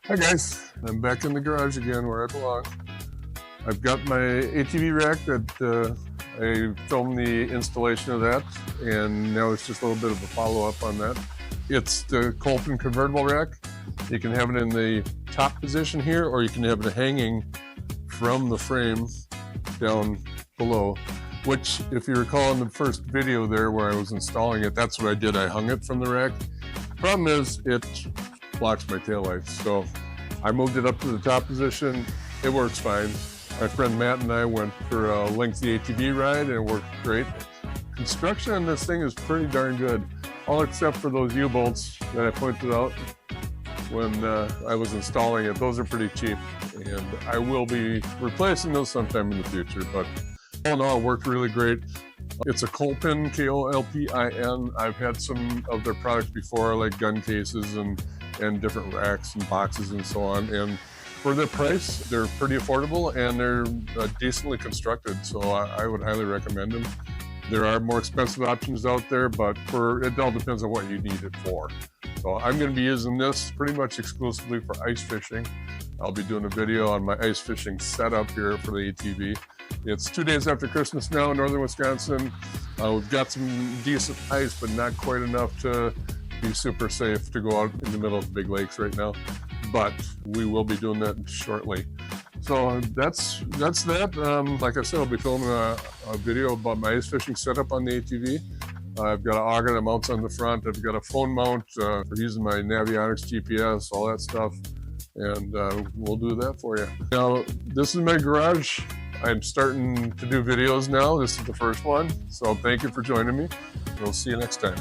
Hi guys, I'm back in the garage again where I belong. I've got my ATV rack that I filmed the installation of that, and now it's just a little bit of a follow-up on that. It's the Kolpin convertible rack. You can have it in the top position here, or you can have it hanging from the frame down below, which, if you recall in the first video there where I was installing it, that's what I did. I hung it from the rack. Problem is, it blocks my taillights, so I moved it up to the top position. It works fine. My friend Matt and I went for a lengthy ATV ride and it worked great. Construction on this thing is pretty darn good, all except for those U-bolts that I pointed out when I was installing it. Those are pretty cheap, and I will be replacing those sometime in the future, but all in all, it worked really great. It's a Kolpin, K-O-L-P-I-N. I've had some of their products before, like gun cases and different racks and boxes and so on. And for their price, they're pretty affordable and they're decently constructed. So I would highly recommend them. There are more expensive options out there, but it all depends on what you need it for. So I'm going to be using this pretty much exclusively for ice fishing. I'll be doing a video on my ice fishing setup here for the ATV. It's 2 days after Christmas now in northern Wisconsin. We've got some decent ice, but not quite enough to be super safe to go out in the middle of big lakes right now. But we will be doing that shortly. So that's that. Like I said, I'll be filming a video about my ice fishing setup on the ATV. I've got an auger that mounts on the front. I've got a phone mount for using my Navionics GPS, all that stuff. And we'll do that for you. Now, this is my garage. I'm starting to do videos now. This is the first one. So thank you for joining me. We'll see you next time.